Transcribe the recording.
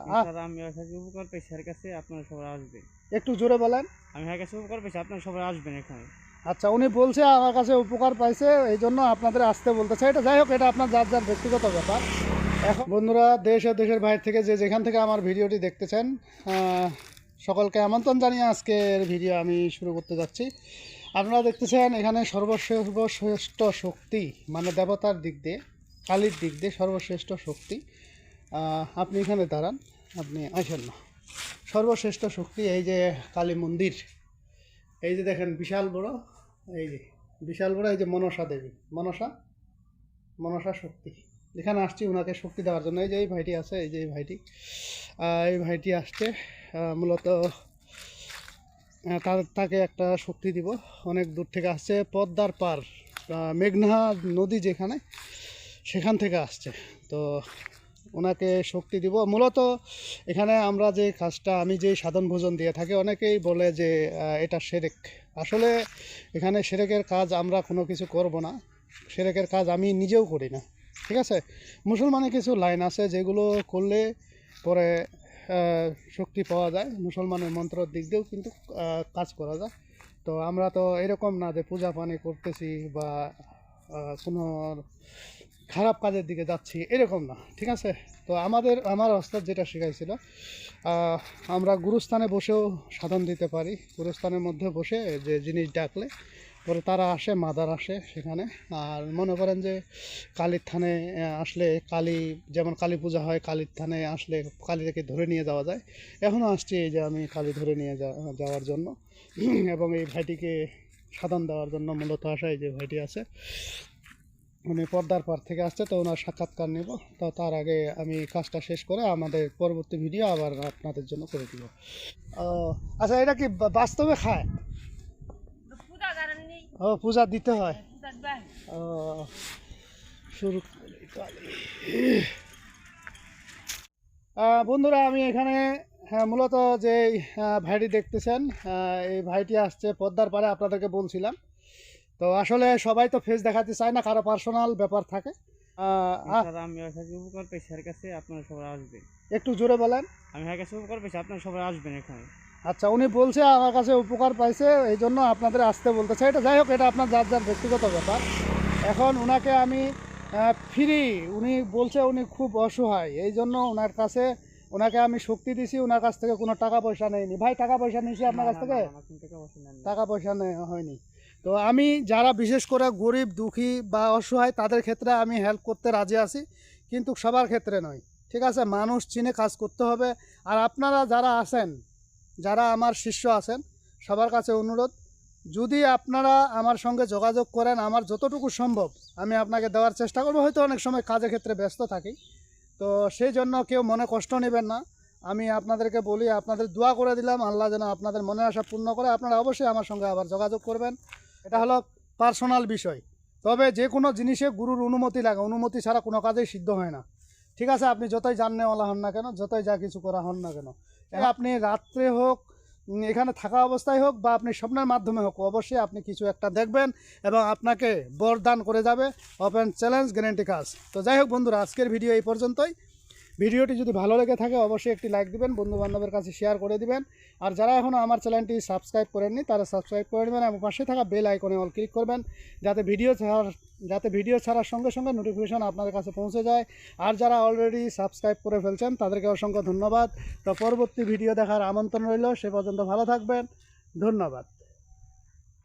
Sir আমি ওর কাছে উপকার পেয়েছি, এর কাছে আপনারা সবাই আসবেন। একটু জোরে বলেন। আমি এর কাছে উপকার পেয়েছি, আপনারা সবাই আসবেন এখানে। আচ্ছা, উনি বলছে আমার কাছে উপকার পাইছে, এই জন্য আপনাদের আসতে বলতেছে। এটা যাই হোক, এটা আপনার যার যার ব্যক্তিগত ব্যাপার। এখন বন্ধুরা, দেশ ও দেশের বাইরে থেকে যে যেখান থেকে আমার ভিডিওটি দেখতেছেন, সকলকে আমন্ত্রণ জানিয়ে আজকের ভিডিও আমি শুরু করতে যাচ্ছি। আপনারা দেখতেছেন এখানে সর্বশ্রেষ্ঠ শক্তি, মানে দেবতার দিক দিয়ে, কালীর দিক দিয়ে সর্বশ্রেষ্ঠ শক্তি। আপনি এখানে দাঁড়ান, আপনি আসেন না। সর্বশ্রেষ্ঠ শক্তি এই যে কালী মন্দির, এই যে দেখেন বিশাল বড়, এই যে বিশাল বড়, এই যে মনসা দেবী, মনসা শক্তি। এখানে আসছি ওনাকে শক্তি দেওয়ার জন্য। এই যে এই ভাইটি আছে, এই যে এই ভাইটি আসছে মূলত তাকে একটা শক্তি দিব। অনেক দূর থেকে আসছে, পদ্মার পার, মেঘনা নদী যেখানে, সেখান থেকে আসছে। তো ওনাকে শক্তি দিব মূলত। এখানে আমরা যে কাজটা, আমি যেই সাধন ভোজন দিয়ে থাকি, অনেকেই বলে যে এটা শিরক। আসলে এখানে শিরকের কাজ আমরা কোনো কিছু করব না, শিরকের কাজ আমি নিজেও করি না, ঠিক আছে। মুসলমানের কিছু লাইন আছে যেগুলো করলে পরে শক্তি পাওয়া যায়, মুসলমানের মন্ত্রের দিক দিয়েও কিন্তু কাজ করা যায়। তো আমরা তো এরকম না যে পূজা পানি করতেছি বা কোনো খারাপ কাজের দিকে যাচ্ছি, এরকম না, ঠিক আছে। তো আমার ওস্তাদ যেটা শেখাইছিল, আমরা গুরুস্থানে বসেও সাধন দিতে পারি। গুরুস্থানের মধ্যে বসে যে জিনিস ডাকলে পরে তারা আসে, মাদার আসে সেখানে। আর মনে করেন যে কালীর থানে আসলে, কালী যেমন কালী পূজা হয়, কালীর থানে আসলে কালীকে ধরে নিয়ে যাওয়া যায়। এখনও আসছি এই যে আমি কালী ধরে নিয়ে যাওয়ার জন্য এবং এই ভাইটিকে সাধন দেওয়ার জন্য মূলত আসা। এই যে ভাইটি আছে, উনি পর্দার পার থেকে আসছে, তো ওনার সাক্ষাৎকার নেব। তো তার আগে আমি কাজটা শেষ করে আমাদের পরবর্তী ভিডিও আবার আপনাদের জন্য করে দিব। আচ্ছা, এটা কি বাস্তবে খায়? ও, পূজা দিতে হয়। ও, শুরু বন্ধুরা, আমি এখানে মূলত যে ভাইটি দেখতেছেন, এই ভাইটি আসছে পদ্মার পাড়ে, আপনাদেরকে বলছিলাম। তো আসলে সবাই তো ফেস দেখাতে চায় না, কারো পার্সোনাল ব্যাপার থাকে। স্যার আমি ওর কাছে উপকার পেয়েছি, এর কাছে আপনারা সবাই আসবেন। একটু জোরে বলেন। আমি এর কাছে উপকার পেয়েছি, আপনারা সবাই আসবেন এখানে। আচ্ছা, উনি বলছে আমার কাছে উপকার পাইছে, এই জন্য আপনাদের আসতে বলতেছে। এটা যাই হোক, এটা আপনার যার যার ব্যক্তিগত ব্যাপার। এখন ওনাকে আমি ফ্রি, উনি বলছে উনি খুব অসহায়, এই জন্য ওনাকে আমি শক্তি দিছি। ওনার কাছ থেকে কোনো টাকা পয়সা নেয়নি। ভাই, টাকা পয়সা নিয়েছি আপনার কাছ থেকে? টাকা পয়সা হয়নি। তো আমি যারা বিশেষ করে গরিব দুঃখী বা অসহায়, তাদের ক্ষেত্রে আমি হেল্প করতে রাজি আছি, কিন্তু সবার ক্ষেত্রে নয়, ঠিক আছে। মানুষ চিনে কাজ করতে হবে। আর আপনারা যারা আছেন, যারা আমার শিষ্য আছেন, সবার কাছে অনুরোধ, যদি আপনারা আমার সঙ্গে যোগাযোগ করেন, আমার যতটুকু সম্ভব আমি আপনাকে দেওয়ার চেষ্টা করব। হয়তো অনেক সময় কাজের ক্ষেত্রে ব্যস্ত থাকি, তো সেই জন্য কেউ মনে কষ্ট নেবেন না। আমি আপনাদেরকে বলি, আপনাদের দোয়া করে দিলাম, আল্লাহ যেন আপনাদের মনের আশা পূর্ণ করে। আপনারা অবশ্যই আমার সঙ্গে আবার যোগাযোগ করবেন। এটা হলো পার্সোনাল বিষয়। তবে যে কোনো জিনিসে গুরুর অনুমতি লাগে, অনুমতি ছাড়া কোনো কাজেই সিদ্ধ হয় না, ঠিক আছে। আপনি যতই জাননেওয়ালা হন না কেন, যতই যা কিছু করা হন না কেন, আপনি রাত্রে হোক, এখানে থাকা অবস্থায় হোক, বা আপনি স্বপ্নের মাধ্যমে হোক, অবশ্যই আপনি কিছু একটা দেখবেন এবং আপনাকে বরদান করে যাবে। ওপেন চ্যালেঞ্জ, গ্যারান্টি কাজ। তো যাই হোক বন্ধুরা, আজকের ভিডিও এই পর্যন্তই। ভিডিওটি যদি ভালো লেগে থাকে অবশ্যই একটি লাইক দিবেন, বন্ধুবান্ধবের কাছে শেয়ার করে দিবেন। আর যারা এখনও আমার চ্যানেলটি সাবস্ক্রাইব করেননি, তারা সাবস্ক্রাইব করে দেবেন এবং পাশে থাকা বেল আইকনে অল ক্লিক করবেন, যাতে ভিডিও ছাড়ার সঙ্গে সঙ্গে নোটিফিকেশন আপনাদের কাছে পৌঁছে যায়। আর যারা অলরেডি সাবস্ক্রাইব করে ফেলছেন, তাদেরকে অসংখ্য ধন্যবাদ। তো পরবর্তী ভিডিও দেখার আমন্ত্রণ রইল। সে পর্যন্ত ভালো থাকবেন, ধন্যবাদ।